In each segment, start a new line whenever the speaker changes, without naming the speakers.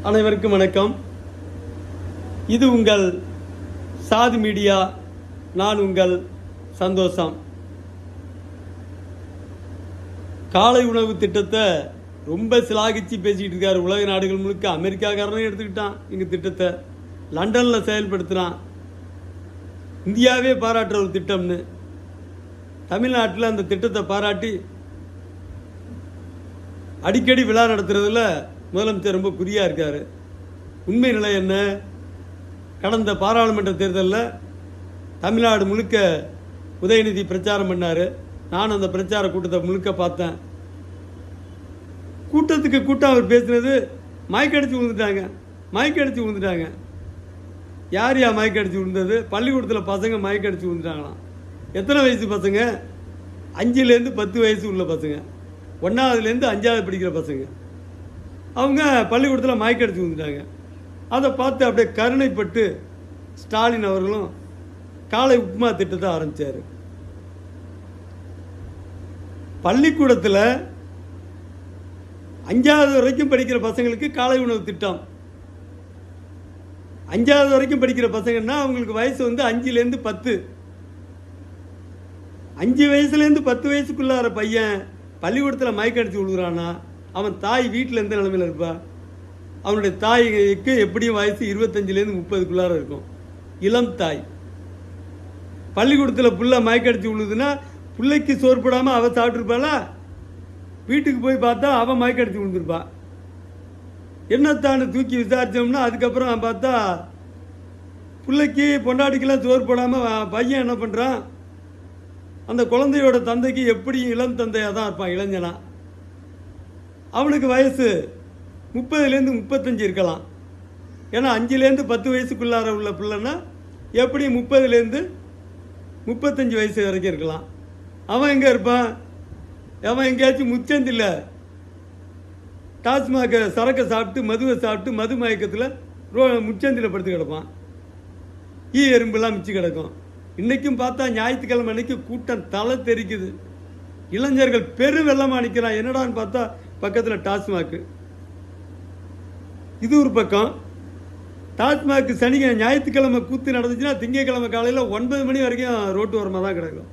அனைவருக்கும் வணக்கம். இது உங்கள் சாதி மீடியா. நான் உங்கள் சந்தோஷம். காலை உணவு திட்டத்தை ரொம்ப சிலாகிச்சு பேசிக்கிட்டு இருக்காரு. உலக நாடுகள் முழுக்க அமெரிக்காக்காரனும் எடுத்துக்கிட்டான் எங்கள் திட்டத்தை. லண்டனில் செயல்படுத்துகிறான். இந்தியாவே பாராட்டுற ஒரு திட்டம்னு தமிழ்நாட்டில் அந்த திட்டத்தை பாராட்டி அடிக்கடி விழா நடத்துறதுல முதலமைச்சர் ரொம்ப குறியாக இருக்கார். உண்மை நிலை என்ன? கடந்த பாராளுமன்ற தேர்தலில் தமிழ்நாடு முழுக்க உதயநிதி பிரச்சாரம் பண்ணார். நான் அந்த பிரச்சார கூட்டத்தை முழுக்க பார்த்தேன். கூட்டத்துக்கு கூட்டம் அவர் பேசினது மயக்கடிச்சு விழுந்துட்டாங்க. யார் மயக்கடிச்சு விழுந்தது? பள்ளிக்கூடத்தில் பசங்க மயக்கடிச்சு விழுந்துட்டாங்களாம். எத்தனை வயசு பசங்க? 5லேருந்து 10 வயசு உள்ள பசங்க, 1ஆவதுலேருந்து 5ஆவது படிக்கிற பசங்க. அவங்க பள்ளிக்கூடத்தில் மயக்கடிச்சு விழுந்துட்டாங்க. அதை பார்த்து அப்படியே கருணைப்பட்டு ஸ்டாலின் அவர்களும் காலை உப்புமா திட்டத்தை ஆரம்பித்தார். பள்ளிக்கூடத்தில் 5ஆவது வரைக்கும் படிக்கிற பசங்களுக்கு காலை உணவு திட்டம். 5ஆவது வரைக்கும் படிக்கிற பசங்கன்னா அவங்களுக்கு வயசு 5லேருந்து 10. 5 வயசுலேருந்து 10 வயசுக்குள்ளார பையன் பள்ளிக்கூடத்தில் மயக்கடிச்சு விழுகிறான்னா அவன் தாய் வீட்டில் எந்த நிலைமையில் இருப்பா? அவனுடைய தாய்க்கு எப்படியும் வயசு 25லேருந்து 30க்குள்ளார இருக்கும். இளம் தாய். பள்ளிக்கூடத்தில் புள்ள மயக்கடிச்சு விழுதுன்னா பிள்ளைக்கு சோறு போடாமல் அவள் சாப்பிட்ருப்பாளா? வீட்டுக்கு போய் பார்த்தா அவன் மயக்கடிச்சு விழுந்துருப்பா. என்னத்தான்னு தூக்கி விசாரித்தோம்னா அதுக்கப்புறம் பார்த்தா பிள்ளைக்கு பொண்டாட்டிக்கெல்லாம் சோறு போடாமல் பையன் என்ன பண்ணுறான்? அந்த குழந்தையோட தந்தைக்கு எப்படி இளம் தந்தையாக தான் இருப்பான், இளைஞனா. அவனுக்கு வயசு 30லேருந்து 35 இருக்கலாம். ஏன்னா 5லேருந்து 10 வயசுக்குள்ளார உள்ள பிள்ளைன்னா எப்படி 30லேருந்து 35 வயசு வரைக்கும் இருக்கலாம். அவன் எங்கே இருப்பான்? அவன் எங்கேயாச்சும் முச்சந்தில்லை டாஸ்மாக சரக்கை சாப்பிட்டு மதுவை சாப்பிட்டு மது மயக்கத்தில் முச்சந்தில் படுத்து கிடப்பான். எறும்புலாம் மிச்சு கிடக்கும். இன்றைக்கும் பார்த்தா ஞாயிற்றுக்கிழமை அன்னைக்கு கூட்டம் தலை தெரிக்குது. இளைஞர்கள் பெரு வெள்ளமாக நிற்கிறான். என்னடான்னு பார்த்தா பக்கத்தில் டாஸ்மாக்கு. இது ஒரு பக்கம். டாஸ்மாக்கு ஞாயிற்றுக்கிழமை கூத்து நடந்துச்சுன்னா திங்கக்கிழமை காலையில் 9 மணி வரைக்கும் ரோட்டு ஓரமாக தான் கிடக்கும்.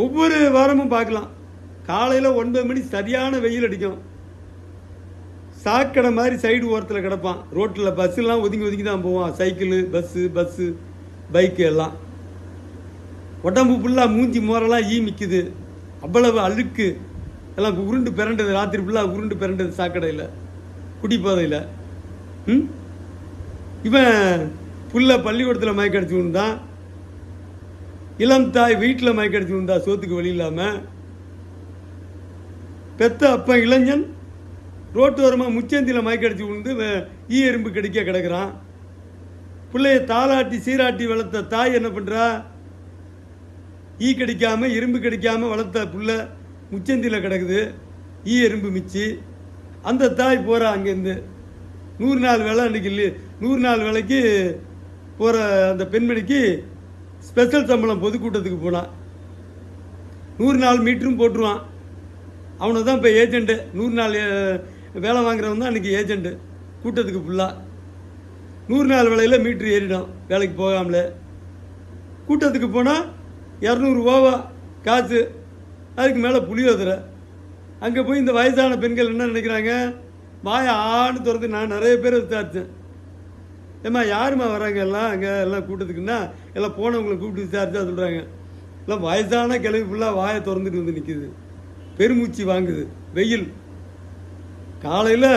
ஒவ்வொரு வாரமும் பார்க்கலாம். காலையில் 9 மணி சரியான வெயில் அடிக்கும். சாக்கடை மாதிரி சைடு ஓரத்தில் கிடப்பான். ரோட்டில் பஸ்ஸெல்லாம் ஒதுங்கி தான் போவான். சைக்கிளு, பஸ்ஸு, பைக்கு எல்லாம். உடம்பு ஃபுல்லாக மூஞ்சி மோரெல்லாம் மிக்குது. அவ்வளவு அழுக்கு எல்லாம் உருண்டு பிறண்டது. ராத்திரி ஃபுல்லாக உருண்டு பிறண்டது சாக்கடையில், குடிப்போதையில். இவன் புள்ள பள்ளிக்கூடத்தில் மயக்கடிச்சு விழுந்தான். இளம் தாய் வீட்டில் மயக்கடிச்சு விழுந்தா சோத்துக்கு வழி இல்லாமல். பெத்த அப்ப இளைஞன் ரோட்டு ஓரமாக முச்சந்தியில் மயக்கடிச்சு விழுந்து எறும்பு கடிக்க கிடக்கிறான். பிள்ளைய தாளாட்டி சீராட்டி வளர்த்த தாய் என்ன பண்ணுறா? கடிக்காமல் இரும்பு கடிக்காமல் வளர்த்த புள்ள முச்சந்தியில் கிடக்குது, எறும்பு மிச்சு. அந்த தாய் போகிறா அங்கேருந்து 100 நாள் வேலை. அன்றைக்கி 100 நாள் வேலைக்கு போகிற அந்த பெண்மணிக்கு ஸ்பெஷல் சம்பளம் பொதுக்கூட்டத்துக்கு போனான். 100 நாள் மீட்டரும் போட்டுருவான். அவனை தான் இப்போ ஏஜெண்ட்டு. 100 நாள் வேலை வாங்குறவன் தான் அன்றைக்கி ஏஜெண்ட்டு கூட்டத்துக்கு ஃபுல்லாக. 100 நாள் வேலையில் மீட்ரு ஏறிடும் வேலைக்கு போகாமலே. கூட்டத்துக்கு போனால் 200 ரூபாவா காசு, அதுக்கு மேலே புளியோதரை. அங்கே போய் இந்த வயசான பெண்கள் என்ன நினைக்கிறாங்க? வாயை ஆன்னு திறந்து நான் நிறைய பேர் விசாரித்தேன். ஏம்மா யாருமா வராங்க எல்லாம் அங்கே எல்லாம் கூட்டத்துக்குன்னா எல்லாம் போனவங்களை கூப்பிட்டு விசாரிச்சா சொல்கிறாங்க, எல்லாம் வயசான கிளவி ஃபுல்லாக வாயை திறந்துட்டு வந்து நிற்கிது, பெருமூச்சு வாங்குது, வெயில். காலையில்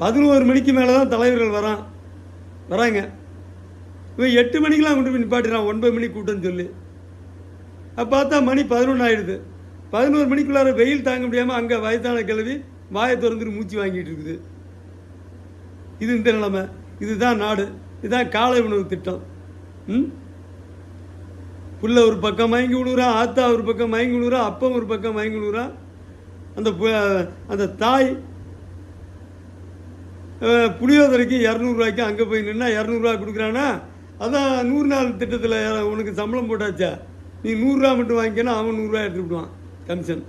11 மணிக்கு மேலே தான் தலைவர்கள் வராங்க. இவன் 8 மணிக்கெலாம் கொண்டு போய் நிப்பாட்டிறான். 9 மணிக்கு கூட்டம்னு சொல்லி. அப்போ பார்த்தா மணி 11 ஆகிடுது. 11 மணிக்குள்ளார வெயில் தாங்க முடியாமல் அங்கே வயசான கிழவி வாயை திறந்துட்டு மூச்சு வாங்கிட்டு இருக்குது. இது இந்த நிலைமை. இதுதான் நாடு. இதுதான் காலை உணவு திட்டம். புள்ள ஒரு பக்கம் மயங்கி விழுகிறான், ஆத்தா ஒரு பக்கம் மயங்கி விழுகிறான், அப்பம் ஒரு பக்கம் மயங்கி விழுகிறான். அந்த தாய் புளியோதரைக்கு 200 ரூபாய்க்கு அங்கே போய் நின்னா 200 ரூபா கொடுக்குறானா? அதான் 100 நாள் திட்டத்தில் உனக்கு சம்பளம் போட்டாச்சா, நீ 100 ரூபா மட்டும் வாங்கிக்கணும், அவன் 100 ரூபா எடுத்துக்கிடுவான் கமிஷன்.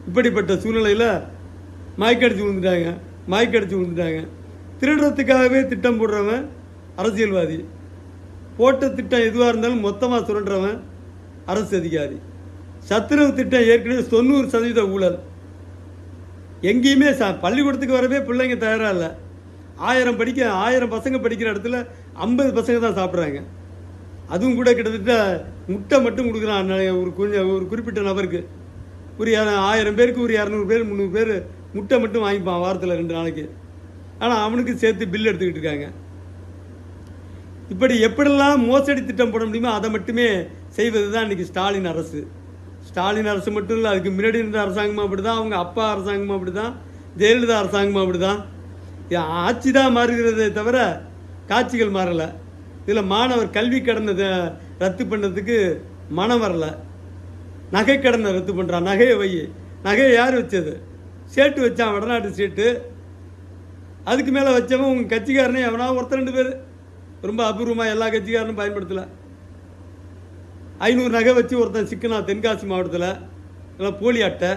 இப்படிப்பட்ட சூழ்நிலையில் மயக்கடிச்சு விழுந்துட்டாங்க. திருடுறதுக்காகவே திட்டம் போடுறவன் அரசியல்வாதி, போட்ட திட்டம் எதுவாக இருந்தாலும் மொத்தமாக சுரண்டுறவன் அரசு அதிகாரி. சத்துணவு திட்டம் ஏற்கனவே 90% ஊழல். எங்கேயுமே பள்ளிக்கூடத்துக்கு வரவே பிள்ளைங்க தயாராக இல்லை. 1000 பசங்க படிக்கிற இடத்துல 50 பசங்க தான் சாப்பிட்றாங்க. அதுவும் கூட கிட்டத்தட்ட முட்டை மட்டும் கொடுக்குறான் ஒரு குறிப்பிட்ட நபருக்கு. ஒரு 1000 பேருக்கு ஒரு 200 பேர் 300 பேர் முட்டை மட்டும் வாங்கிப்பான் வாரத்தில் 2 நாளைக்கு. ஆனால் அவனுக்கு சேர்த்து பில் எடுத்துக்கிட்டு இருக்காங்க. இப்படி எப்படிலாம் மோசடி திட்டம் போட முடியுமோ அதை மட்டுமே செய்வது தான் இன்றைக்கி ஸ்டாலின் அரசு. ஸ்டாலின் அரசு மட்டும் இல்லை, அதுக்கு முன்னாடி இருந்த அரசாங்கமும் அப்படி தான், அவங்க அப்பா அரசாங்கமும் அப்படி தான், ஜெயலலிதா அரசாங்கமும் அப்படி தான். ஆட்சி தான் மாறுகிறதே தவிர காட்சிகள் மாறலை. இதில் மாணவர் கல்வி கடனை ரத்து பண்ணுறதுக்கு மனம் வரலை. நகை கடனை ரத்து பண்ணுறான். நகையை யார் வச்சது? சேட்டு வச்சான், வடநாட்டு சேட்டு. அதுக்கு மேலே வச்சவன் உங்கள் கட்சிக்காரனே எவனா ஒருத்தர் 2 பேர், ரொம்ப அபூர்வமாக எல்லா கட்சிக்காரனும் பயன்படுத்தலை. 500 நகை வச்சு ஒருத்தன் சிக்கனா தென்காசி மாவட்டத்தில். இதெல்லாம் போலி அட்டை.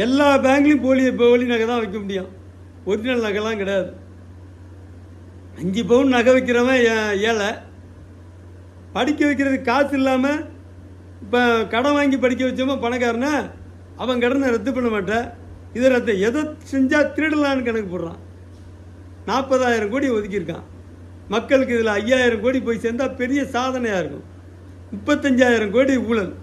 எல்லா பேங்க்லேயும் போலி நகை தான் வைக்க முடியும், ஒரிஜினல் நகைலாம் கிடையாது. 5 பவுன் நகை வைக்கிறவன் ஏழை. படிக்க வைக்கிறதுக்கு காசு இல்லாமல் இப்போ கடன் வாங்கி படிக்க வச்சவன் பணக்காரனா, அவன் கடனை ரத்து பண்ண மாட்டேன். இதை எதை செஞ்சால் திருடலான்னு கணக்கு போடுறான். 40,000 கோடி ஒதுக்கியிருக்கான் மக்களுக்கு. இதில் 5,000 கோடி போய் சேர்ந்தால் பெரிய சாதனையாக இருக்கும். 35,000 கோடி ஊழல்.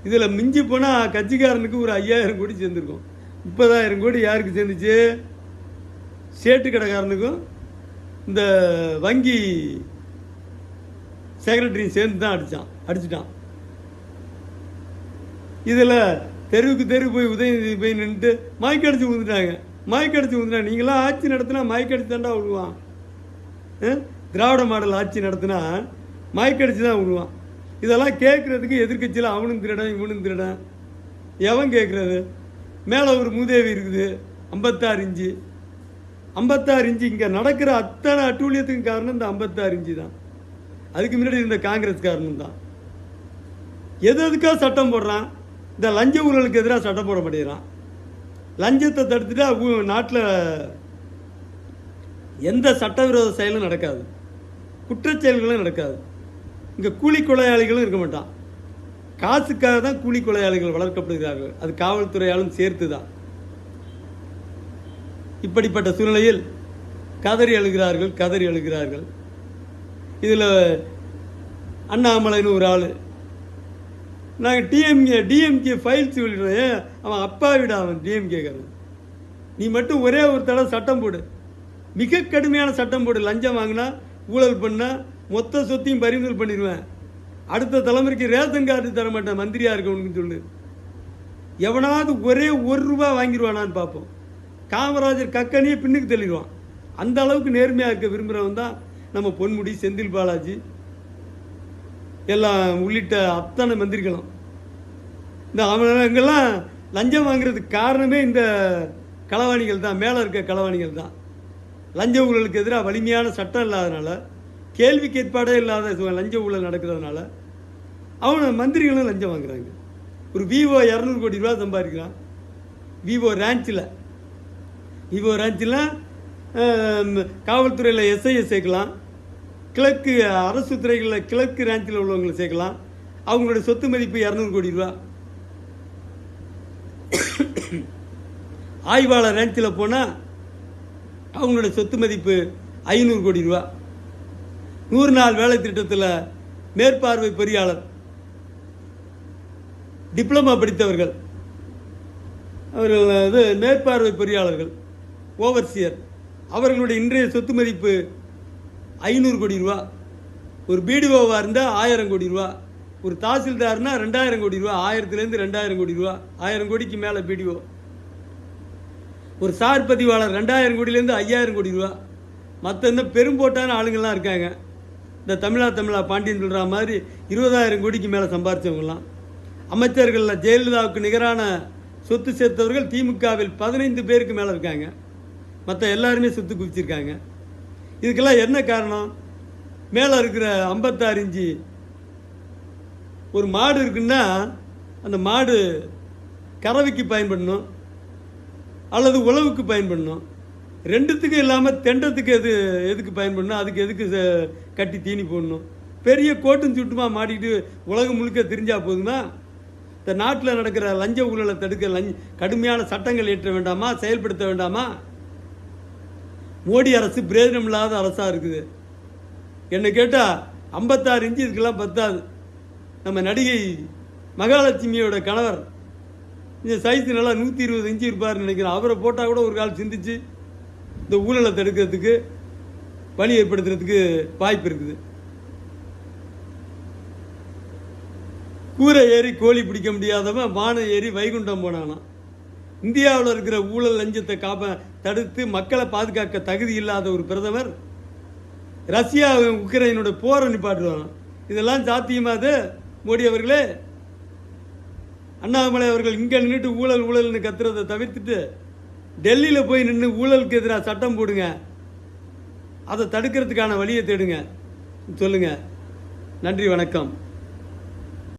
இதில் மிஞ்சி போனால் கட்சிக்காரனுக்கு ஒரு 5,000 கோடி சேர்ந்துருக்கும். 30,000 கோடி யாருக்கு சேர்ந்துச்சு? சேட்டு கடைக்காரனுக்கும் இந்த வங்கி செக்ரட்டரியும் சேர்ந்து தான் அடிச்சிட்டான். இதில் தெருவுக்கு தெரு போய் உதயநிதி போய் நின்றுட்டு மயக்கடிச்சு விழுந்துட்டாங்க. நீங்களாம் ஆட்சி நடத்தினா மயக்கடிச்சு தாண்டா விழுவான். திராவிட மாடல் ஆட்சி நடத்தினா மயக்கடிச்சு தான் விழுவான். இதெல்லாம் கேட்குறதுக்கு எதிர்கட்சியில் அவனும் திருடன் இவனும் திருடன். எவன் கேட்குறது? மேலே ஒரு மூதேவி இருக்குது 56 இன்ச்சு. 56 இன்ச்சு இங்கே நடக்கிற அத்தனை அட்டூழியத்துக்கு காரணம் இந்த 56 இன்ச்சு தான். அதுக்கு முன்னாடி இருந்த காங்கிரஸ் காரணம் தான். எதுக்காக சட்டம் போடுறான்? இந்த லஞ்ச ஊழலுக்கு எதிராக சட்டம் போட மாட்டேங்கிறான். லஞ்சத்தை தடுத்துட்டா நாட்டில் எந்த சட்டவிரோத செயலும் நடக்காது, குற்றச்செயல்களும் நடக்காது. இங்கே கூலி கொலையாளிகளும் இருக்க மாட்டான். காசுக்காக தான் கூலி கொலையாளிகள் வளர்க்கப்படுகிறார்கள், அது காவல்துறையாலும் சேர்த்து தான். இப்படிப்பட்ட சூழ்நிலையில் கதறி எழுகிறார்கள். இதில் அண்ணாமலைன்னு ஒரு ஆள், நாங்கள் டிஎம்கே ஃபைல்ஸ் சொல்லிடுறேன். அவன் அப்பா விட அவன் டிஎம்கேக்காரன். நீ மட்டும் ஒரே ஒரு தடவை சட்டம் போடு, மிக கடுமையான சட்டம் போடு. லஞ்சம் வாங்கினா ஊழல் பண்ணால் மொத்த சொத்தையும் பறிமுதல் பண்ணிடுவேன். அடுத்த தலைமுறைக்கு ரேஷன் கார்டு தர மாட்டேன் மந்திரியாக இருக்கவனுக்குன்னு சொல்லு. எவனாவது ஒரே ₹1 வாங்கிடுவானான்னு பார்ப்போம். காமராஜர் கக்கனியே பின்னுக்கு தள்ளிடுவான். அந்த அளவுக்கு நேர்மையாக இருக்க விரும்புகிறவன் தான் நம்ம பொன்முடி, செந்தில் பாலாஜி எல்லாம் உள்ளிட்ட அத்தனை மந்திரிகளும். இந்த அவங்கெல்லாம் லஞ்சம் வாங்குறதுக்கு காரணமே இந்த களவாணிகள் தான், மேலே இருக்க களவாணிகள் தான். லஞ்ச ஊழலுக்கு எதிராக வலிமையான சட்டம் இல்லாதனால, கேள்வி கேட்பாடே இல்லாத லஞ்ச ஊழல் நடக்கிறதுனால அவனை மந்திரிகளும் லஞ்சம் வாங்குறாங்க. ஒரு விவோ 200 கோடி ரூபா சம்பாதிக்கிறான். விவோ ரேஞ்சில் காவல்துறையில் எஸ்ஐயை சேர்க்கலாம், கிழக்கு அரசு துறைகளில் கிழக்கு ரேஞ்சில் உள்ளவங்களை சேர்க்கலாம். அவங்களுடைய சொத்து மதிப்பு 200 கோடி ரூபா. ஆய்வாளர் ரேஞ்சில் போனால் அவங்களுடைய சொத்து மதிப்பு 500 கோடி ரூபா. 100 நாள் வேலை திட்டத்தில் மேற்பார்வை பொறியாளர், டிப்ளமா படித்தவர்கள், அவர்கள் மேற்பார்வை பொறியாளர்கள், ஓவர்சியர், அவர்களுடைய இன்றைய சொத்து மதிப்பு 500 கோடி ரூபா. ஒரு பிடிஓவாக இருந்தால் 1000 கோடி ரூபா. ஒரு தாசில்தார்னா 2000 கோடி ரூபா. 1000லேருந்து 2000 கோடி ரூபா. 1000 கோடிக்கு மேலே பிடிஓ. ஒரு சார் பதிவாளர் 2000 கோடியிலேருந்து 5000 கோடி ரூபா. மற்ற இந்த பெரும்போட்டான ஆளுங்கள்லாம் இருக்காங்க. இந்த தமிழா பாண்டியன் சொல்கிற மாதிரி 20,000 கோடிக்கு மேலே சம்பாரித்தவங்களாம். அமைச்சர்களில் ஜெயலலிதாவுக்கு நிகரான சொத்து சேர்த்தவர்கள் திமுகவில் 15 பேருக்கு மேலே இருக்காங்க. மற்ற எல்லாருமே சொத்து குவிச்சிருக்காங்க. இதுக்கெல்லாம் என்ன காரணம்? மேலே இருக்கிற 56 இன்ச்சு ஒரு மாடு இருக்குன்னா அந்த மாடு கறவைக்கு பயன்படணும். அல்லது உழவுக்கு பயன்படணும். ரெண்டுத்துக்கும் இல்லாமல் தெண்டத்துக்கு எதுக்கு பயன்படணும், அதுக்கு எதுக்கு கட்டி தீனி போடணும்? பெரிய கோட்டும் சுட்டுமா மாட்டிக்கிட்டு உலகம் முழுக்க தெரிஞ்சா போதுமா? இந்த நாட்டில் நடக்கிற லஞ்ச ஊழலை தடுக்க கடுமையான சட்டங்கள் இயற்ற வேண்டாமா, செயல்படுத்த வேண்டாமா? மோடி அரசு பிரயோஜனம் இல்லாத அரசாக இருக்குது. என்னை கேட்டால் 56 இன்ச்சு இதுக்கெல்லாம் பத்தாது. நம்ம நடிகை மகாலட்சுமியோட கணவர் இந்த சைஸ் நல்லா 120 இன்ச்சு இருப்பார்னு நினைக்கிறேன். அவரை போட்டால் கூட ஒரு கால் சிந்திச்சு இந்த ஊழலை தடுக்கிறதுக்கு வழி ஏற்படுத்துறதுக்கு வாய்ப்பு இருக்குது. கூரை ஏறி கோழி பிடிக்க முடியாதவன் வானம் ஏறி வைகுண்டம் போனானா. இந்தியாவில் இருக்கிற ஊழல் லஞ்சத்தை தடுத்து மக்களை பாதுகாக்க தகுதி இல்லாத ஒரு பிரதமர் ரஷ்யா உக்ரைனோட போரை நிப்பாட்டுவாங்க. இதெல்லாம் சாத்தியமாது? மோடி அவர்களே, அண்ணாமலை அவர்கள் இங்கே நின்றுட்டு ஊழல் ஊழல்னு கத்துறதை தவிர்த்துட்டு டெல்லியில் போய் நின்று ஊழலுக்கு எதிராக சட்டம் போடுங்க, அதை தடுக்கிறதுக்கான வழியை தேடுங்க, சொல்லுங்க. நன்றி, வணக்கம்.